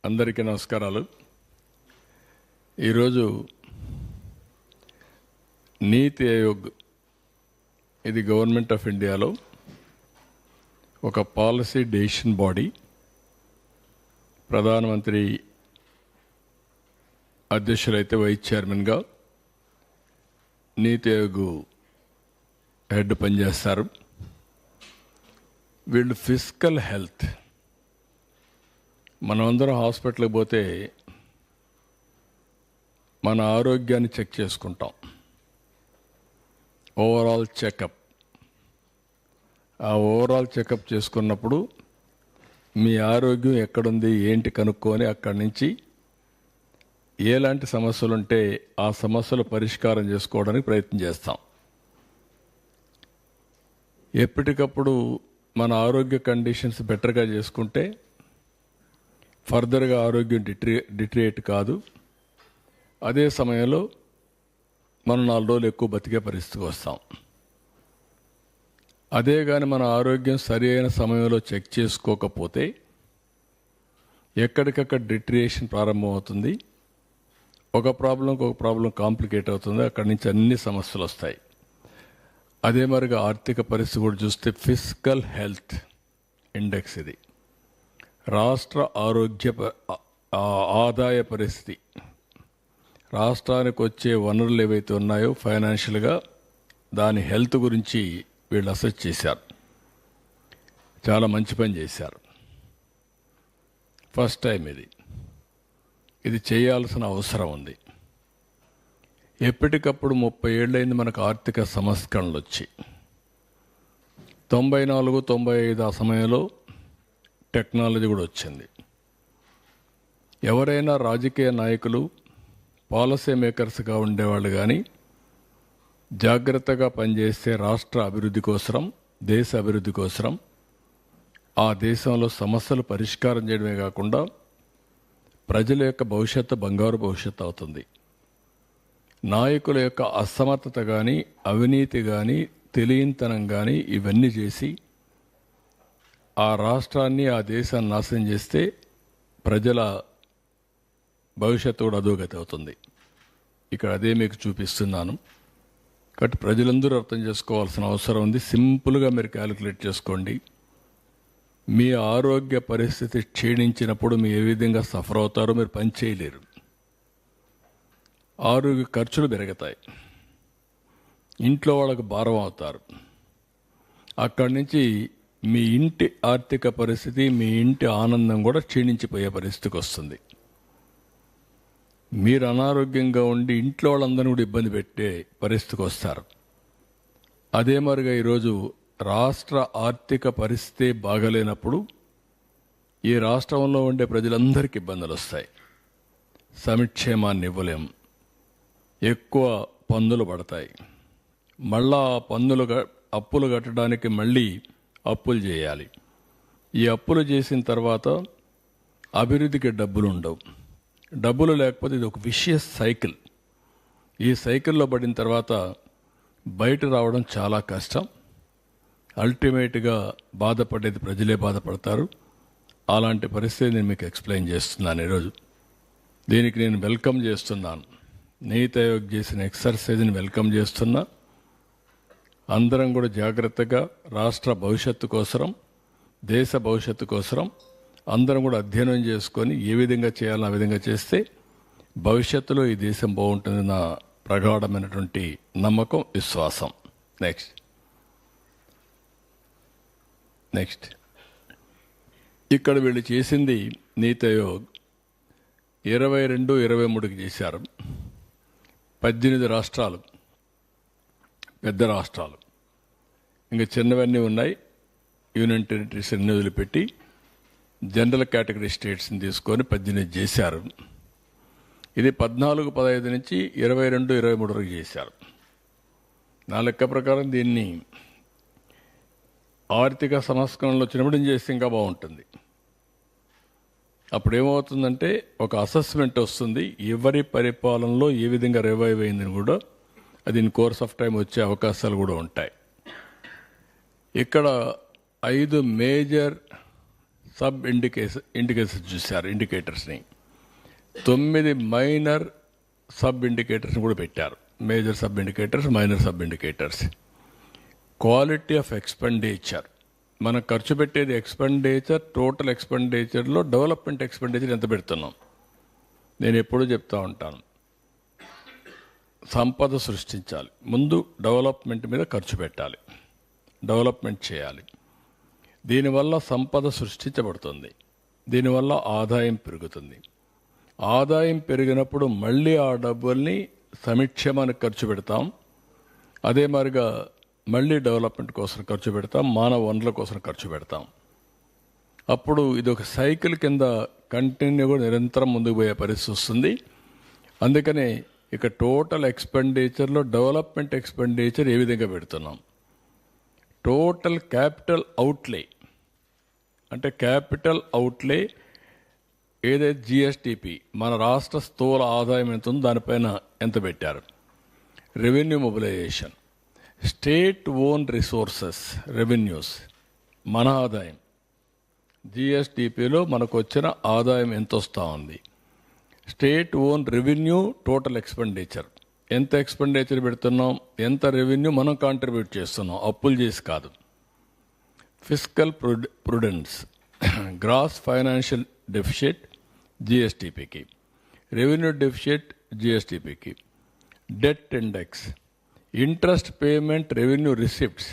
అందరికీ నమస్కారాలు. ఈరోజు నీతి ఆయోగ్ ఇది గవర్నమెంట్ ఆఫ్ ఇండియాలో ఒక పాలసీ డెసిషన్ బాడీ. ప్రధానమంత్రి అధ్యక్షులైతే వైస్ చైర్మన్గా నీతి ఆయోగ్ హెడ్ పనిచేస్తారు. వీళ్ళు ఫిజికల్ హెల్త్, మనమందరం హాస్పిటల్కి పోతే మన ఆరోగ్యాన్ని చెక్ చేసుకుంటాం. Overall checkup. ఆ ఓవరాల్ చెకప్ చేసుకున్నప్పుడు మీ ఆరోగ్యం ఎక్కడుంది ఏంటి కనుక్కొని అక్కడి నుంచి ఎలాంటి సమస్యలు ఉంటే ఆ సమస్యలు పరిష్కారం చేసుకోవడానికి ప్రయత్నం చేస్తాం. ఎప్పటికప్పుడు మన ఆరోగ్య కండిషన్స్ బెటర్గా చేసుకుంటే ఫర్దర్గా ఆరోగ్యం డిట్రియేట్ కాదు. అదే సమయంలో మనం 4 రోజులు ఎక్కువ బతికే పరిస్థితికి వస్తాం. అదే కానీ మన ఆరోగ్యం సరి అయిన సమయంలో చెక్ చేసుకోకపోతే ఎక్కడికక్కడ డిట్రియేషన్ ప్రారంభమవుతుంది. ఒక ప్రాబ్లం కాంప్లికేట్ అవుతుంది. అక్కడి నుంచి అన్ని సమస్యలు వస్తాయి. అదే మరిగా ఆర్థిక పరిస్థితి కూడా చూస్తే ఫిజికల్ హెల్త్ ఇండెక్స్ ఇది రాష్ట్ర ఆదాయ పరిస్థితి, రాష్ట్రానికి వచ్చే వనరులు ఏవైతే ఉన్నాయో ఫైనాన్షియల్గా దాని హెల్త్ గురించి వీళ్ళు అసెస్ చేశారు. చాలా మంచి పని చేశారు. ఫస్ట్ టైం ఇది చేయాల్సిన అవసరం ఉంది. ఎప్పటికప్పుడు 30 ఏళ్ళైంది మనకు ఆర్థిక సంస్కరణలు వచ్చి. 94, 95 ఆ సమయంలో టెక్నాలజీ కూడా వచ్చింది. ఎవరైనా రాజకీయ నాయకులు, పాలసీ మేకర్స్గా ఉండేవాళ్ళు కానీ జాగ్రత్తగా పనిచేస్తే రాష్ట్ర అభివృద్ధి కోసరం, దేశ అభివృద్ధి కోసరం, ఆ దేశంలో సమస్యలు పరిష్కారం చేయడమే కాకుండా ప్రజల యొక్క భవిష్యత్తు బంగారు భవిష్యత్తు అవుతుంది. నాయకుల యొక్క అసమర్థత కానీ, అవినీతి కానీ, తెలియనితనం కానీ ఇవన్నీ చేసి ఆ రాష్ట్రాన్ని, ఆ దేశాన్ని నాశనం చేస్తే ప్రజల భవిష్యత్తు కూడా అధోగతి అవుతుంది. ఇక్కడ అదే మీకు చూపిస్తున్నాను. కాబట్టి ప్రజలందరూ అర్థం చేసుకోవాల్సిన అవసరం ఉంది. సింపుల్గా మీరు క్యాలిక్యులేట్ చేసుకోండి. మీ ఆరోగ్య పరిస్థితి క్షీణించినప్పుడు మీరు ఏ విధంగా సఫర్ అవుతారో మీరు పని చేయలేరు. ఆరోగ్య ఖర్చులు పెరుగుతాయి. ఇంట్లో వాళ్ళకు భారం అవుతారు. అక్కడి నుంచి మీ ఇంటి ఆర్థిక పరిస్థితి, మీ ఇంటి ఆనందం కూడా క్షీణించిపోయే పరిస్థితికి వస్తుంది. మీరు అనారోగ్యంగా ఉండి ఇంట్లో వాళ్ళందరినీ కూడా ఇబ్బంది పెట్టే పరిస్థితికి వస్తారు. అదే మరిగా ఈరోజు రాష్ట్ర ఆర్థిక పరిస్థితి బాగలేనప్పుడు ఈ రాష్ట్రంలో ఉండే ప్రజలందరికీ ఇబ్బందులు వస్తాయి. సంక్షేమాన్ని ఇవ్వలేం, ఎక్కువ పన్నులు పడతాయి. మళ్ళా అప్పులు కట్టడానికి మళ్ళీ అప్పులు చేయాలి. ఈ అప్పులు చేసిన తర్వాత అభివృద్ధికి డబ్బులు ఉండవు. డబ్బులు లేకపోతే ఇది ఒక విషియస్ సైకిల్. ఈ సైకిల్లో పడిన తర్వాత బయట రావడం చాలా కష్టం. అల్టిమేట్గా బాధపడేది ప్రజలే బాధపడతారు. అలాంటి పరిస్థితి నేను మీకు ఎక్స్ప్లెయిన్ చేస్తున్నాను ఈరోజు. దీనికి నేను వెల్కమ్ చేస్తున్నాను. నీతి ఆయోగ్ చేసిన ఎక్సర్సైజ్ని వెల్కమ్ చేస్తున్నా. అందరం కూడా జాగ్రత్తగా రాష్ట్ర భవిష్యత్తు కోసరం, దేశ భవిష్యత్తు కోసరం అందరం కూడా అధ్యయనం చేసుకొని ఏ విధంగా చేయాలో ఆ విధంగా చేస్తే భవిష్యత్తులో ఈ దేశం బాగుంటుంది. నా ప్రగాఢమైనటువంటి నమ్మకం, విశ్వాసం. నెక్స్ట్ ఇక్కడ వీళ్ళు చేసింది నీతి ఆయోగ్ 22, 23కి చేశారు. 18 రాష్ట్రాలు, పెద్ద రాష్ట్రాలు, ఇంకా చిన్నవన్నీ ఉన్నాయి. యూనియన్ టెరిటరీస్ అన్ని వదిలిపెట్టి జనరల్ కేటగిరీ స్టేట్స్ని తీసుకొని 18 చేశారు. ఇది 14, 15 నుంచి 22, 23 వరకు చేశారు. నా లెక్క ప్రకారం దీన్ని ఆర్థిక సంస్కరణలు వచ్చినప్పుడు చేస్తే ఇంకా బాగుంటుంది. అప్పుడు ఏమవుతుందంటే ఒక అసెస్మెంట్ వస్తుంది. ఎవరి పరిపాలనలో ఏ విధంగా రివైవ్ అయిందని కూడా అది ఇన్ కోర్స్ ఆఫ్ టైం వచ్చే అవకాశాలు కూడా ఉంటాయి. ఇక్కడ 5 మేజర్ సబ్ ఇండికేటర్స్ చూశారు, ఇండికేటర్స్ని. 9 మైనర్ సబ్ ఇండికేటర్స్ని కూడా పెట్టారు. Major sub indicators, minor sub indicators. Quality of expenditure, మనం ఖర్చు పెట్టేది ఎక్స్పెండిచర్, టోటల్ ఎక్స్పెండిచర్లో డెవలప్మెంట్ ఎక్స్పెండిచర్ ఎంత పెడుతున్నాం. నేను ఎప్పుడూ చెప్తా ఉంటాను, సంపద సృష్టించాలి, ముందు డెవలప్మెంట్ మీద ఖర్చు పెట్టాలి, డెవలప్మెంట్ చేయాలి. దీనివల్ల సంపద సృష్టించబడుతుంది, దీనివల్ల ఆదాయం పెరుగుతుంది. ఆదాయం పెరిగినప్పుడు మళ్ళీ ఆ డబ్బుల్ని సంక్షేమానికి ఖర్చు పెడతాం, అదే మాదిరిగా మళ్ళీ డెవలప్మెంట్ కోసం ఖర్చు పెడతాం, మానవ వనరుల కోసం ఖర్చు పెడతాం. అప్పుడు ఇది ఒక సైకిల్ కింద కంటిన్యూగా నిరంతరం ముందుకు పోయే పరిస్థితి వస్తుంది. అందుకనే ఇక టోటల్ ఎక్స్పెండిచర్లో డెవలప్మెంట్ ఎక్స్పెండిచర్ ఏ విధంగా పెడుతున్నాం. టోటల్ క్యాపిటల్ అవుట్లే, అంటే క్యాపిటల్ అవుట్లే ఏదైతే జిఎస్టిపి, మన రాష్ట్ర స్థూల ఆదాయం ఎంత ఉందో దానిపైన ఎంత పెట్టారు. Revenue mobilisation, state own resources, revenues, మన ఆదాయం, జిఎస్టిపిలో మనకు వచ్చిన ఆదాయం ఎంత వస్తూ ఉంది. State own revenue, total expenditure, ఎంత ఎక్స్పెండిచర్ పెడుతున్నాం, ఎంత రెవెన్యూ మనం కాంట్రిబ్యూట్ చేస్తున్నాం, అప్పులు చేసి కాదు. Fiscal prudence, gross financial deficit జిఎస్టిపికి, రెవెన్యూ డెఫిషిట్ జిఎస్టిపికి, debt index, interest payment, revenue receipts,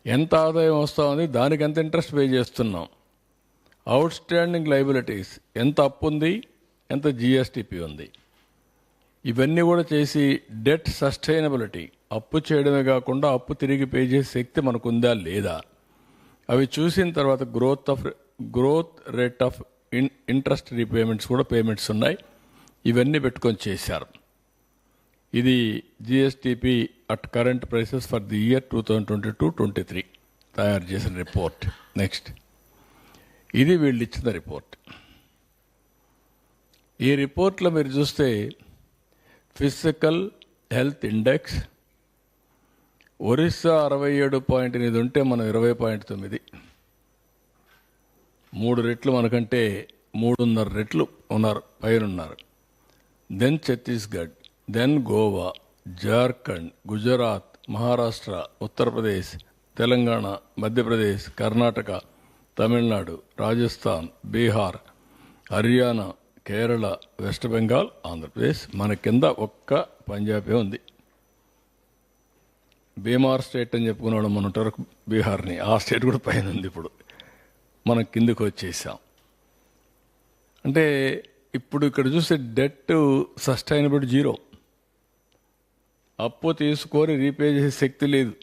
ఎంత ఆదాయం వస్తూ ఉంది, దానికి ఎంత ఇంట్రెస్ట్ పే చేస్తున్నాం. అవుట్ స్టాండింగ్ లైబిలిటీస్, ఎంత అప్పు ఉంది, ఎంత జిఎస్టిపి ఉంది. ఇవన్నీ కూడా చేసి డెట్ సస్టైనబిలిటీ, అప్పు చేయడమే కాకుండా అప్పు తిరిగి పే చేసే శక్తి మనకుందా లేదా, అవి చూసిన తర్వాత growth rate of interest repayments కూడా పేమెంట్స్ ఉన్నాయి. ఇవన్నీ పెట్టుకొని చేశారు. ఇది GSTP at current prices for the year 2022-23 తయారు చేసిన రిపోర్ట్. నెక్స్ట్, ఇది వీళ్ళు ఇచ్చిన రిపోర్ట్. ఈ రిపోర్ట్లో మీరు చూస్తే ఫిజికల్ హెల్త్ ఇండెక్స్ ఒరిస్సా 67.8 ఉంటే మనం 20.9, 3 రెట్లు మనకంటే 3.5 రెట్లు ఉన్నారు, పైనున్నారు. Then Chhattisgarh, then Goa, Jharkhand, Gujarat, Maharashtra, Uttar Pradesh, Telangana, Madhya Pradesh, Karnataka, Tamil Nadu, Rajasthan, Bihar, Haryana, Kerala, West Bengal, Andhra Pradesh. మన కింద ఒక్క పంజాబే ఉంది. బీమార్ స్టేట్ అని చెప్పుకున్నాడు మన వరకు బీహార్ని, ఆ స్టేట్ కూడా పైన ఉంది. ఇప్పుడు మనం కిందకు వచ్చేసాం. అంటే ఇప్పుడు ఇక్కడ చూస్తే డెట్ సస్టైనబిలిటీ 0, అప్పు తీసుకొని రీపే చేసే శక్తి లేదు.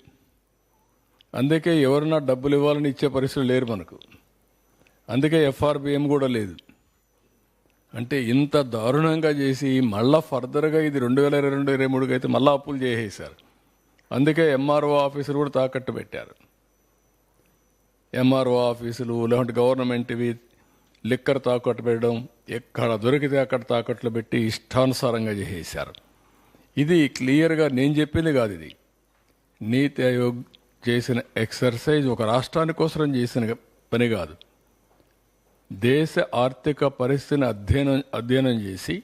అందుకే ఎవరన్నా డబ్బులు ఇవ్వాలని ఇచ్చే పరిస్థితులు లేరు మనకు. అందుకే ఎఫ్ఆర్బిఎం కూడా లేదు. అంటే ఇంత దారుణంగా చేసి మళ్ళా ఫర్దర్గా ఇది 2022-23 అయితే మళ్ళీ అప్పులు చేసేసారు. అందుకే ఎంఆర్ఓ ఆఫీసులు కూడా తాకట్టు పెట్టారు. ఎంఆర్ఓ ఆఫీసులు లేదంటే గవర్నమెంట్వి లిక్కర్ తాకట్టు పెట్టడం, ఎక్కడ దొరికితే అక్కడ తాకట్లు పెట్టి ఇష్టానుసారంగా చేసేసారు. ఇది క్లియర్గా నేను చెప్పింది కాదు, ఇది నీతి ఆయోగ్ చేసిన ఎక్సర్సైజ్, ఒక రాష్ట్రాని కోసం చేసిన పని కాదు. దేశ ఆర్థిక పరిస్థితిని అధ్యయనం చేసి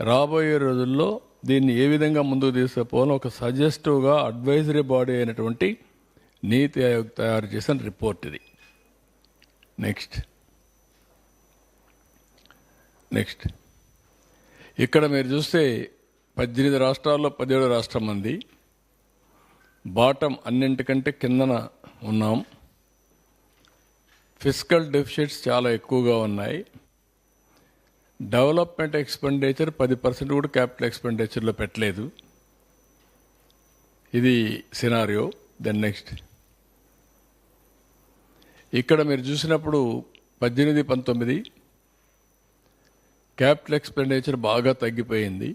రాబోయే రోజుల్లో దీన్ని ఏ విధంగా ముందుకు తీసుకుపోవాలో ఒక సజెస్టివ్గా అడ్వైజరీ బాడీ అయినటువంటి నీతి ఆయోగ్ తయారు చేసిన రిపోర్ట్ ఇది. నెక్స్ట్ ఇక్కడ మీరు చూస్తే 18 రాష్ట్రాల్లో 17 రాష్ట్రం మంది బాటం అన్నింటికంటే కిందన ఉన్నాం. ఫిస్కల్ డెఫిసిట్స్ చాలా ఎక్కువగా ఉన్నాయి. డెవలప్మెంట్ ఎక్స్పెండిచర్ 10% కూడా క్యాపిటల్ ఎక్స్పెండిచర్లో పెట్టలేదు. ఇది సినారియో. దెన్ నెక్స్ట్, ఇక్కడ మీరు చూసినప్పుడు 18-19 క్యాపిటల్ ఎక్స్పెండిచర్ బాగా తగ్గిపోయింది.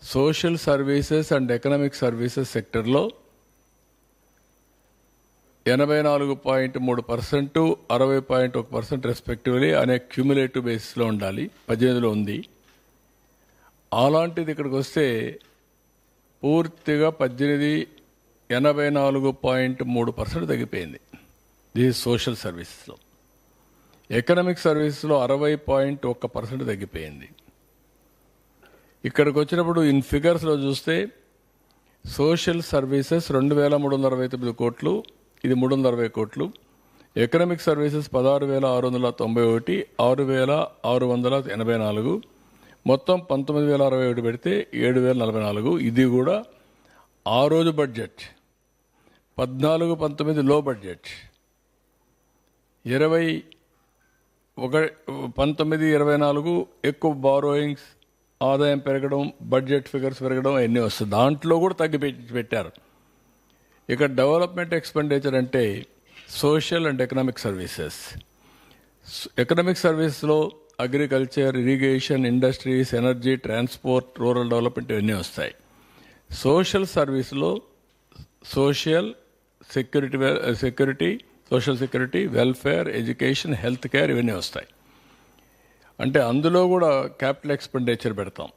Social services and economic services సెక్టర్లో 84.3%, 60.1% రెస్పెక్టివ్లీ అనే క్యూములేటివ్ బేసిస్లో ఉండాలి. 18లో ఉంది. అలాంటిది ఇక్కడికి వస్తే పూర్తిగా 18 84.3% తగ్గిపోయింది. దిస్ సోషల్ సర్వీసెస్లో. ఎకనామిక్ సర్వీస్లో 60.1% తగ్గిపోయింది. ఇక్కడికి వచ్చినప్పుడు ఇన్ ఫిగర్స్లో చూస్తే సోషల్ సర్వీసెస్ 2,369 కోట్లు, ఇది 360 కోట్లు. ఎకనామిక్ సర్వీసెస్ 16,691, 6,684, మొత్తం 19,061 పెడితే 7,044. ఇది కూడా ఆ రోజు బడ్జెట్. 14-19 లో బడ్జెట్. 19-24 ఎక్కువ బారోయింగ్స్, ఆదాయం పెరగడం, బడ్జెట్ ఫిగర్స్ పెరగడం అన్నీ వస్తుంది. దాంట్లో కూడా తగ్గి పెట్టారు. ఇక డెవలప్మెంట్ ఎక్స్పెండిచర్ అంటే social and economic services. Economic సర్వీస్లో agriculture, irrigation, industries, energy, transport, rural development ఇవన్నీ వస్తాయి. సోషల్ సర్వీస్లో social security, social security, welfare, education, health care ఇవన్నీ వస్తాయి. అంటే అందులో కూడా క్యాపిటల్ ఎక్స్పెండిచర్ పెడతాం.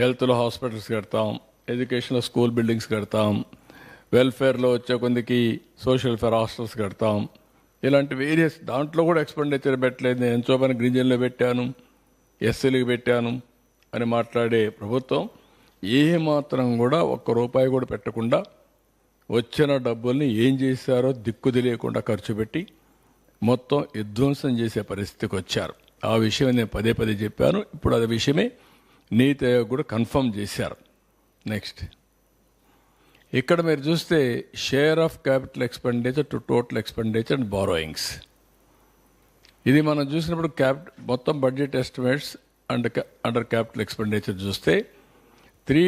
హెల్త్లో హాస్పిటల్స్ కడతాం, ఎడ్యుకేషన్లో స్కూల్ బిల్డింగ్స్ కడతాం, వెల్ఫేర్లో వచ్చే కొందికి సోషల్ వెల్ఫేర్ హాస్టల్స్ కడతాం. ఇలాంటి వేరియస్ దాంట్లో కూడా ఎక్స్పెండిచర్ పెట్టలేదు. నేను ఎంతో పని గిరిజనులు పెట్టాను, ఎస్సీలకు పెట్టాను అని మాట్లాడే ప్రభుత్వం ఏ మాత్రం కూడా ఒక్క రూపాయి కూడా పెట్టకుండా వచ్చిన డబ్బుల్ని ఏం చేశారో దిక్కు తెలియకుండా ఖర్చు పెట్టి మొత్తం విధ్వంసం చేసే పరిస్థితికి వచ్చారు. ఆ విషయం నేను పదే పదే చెప్పాను. ఇప్పుడు అదే విషయమే నీతి ఆయోగ్ కూడా కన్ఫర్మ్ చేశారు. నెక్స్ట్ ఇక్కడ మీరు చూస్తే share of capital expenditure to total expenditure and borrowings. ఇది మనం చూసినప్పుడు మొత్తం budget estimates under capital expenditure చూస్తే 3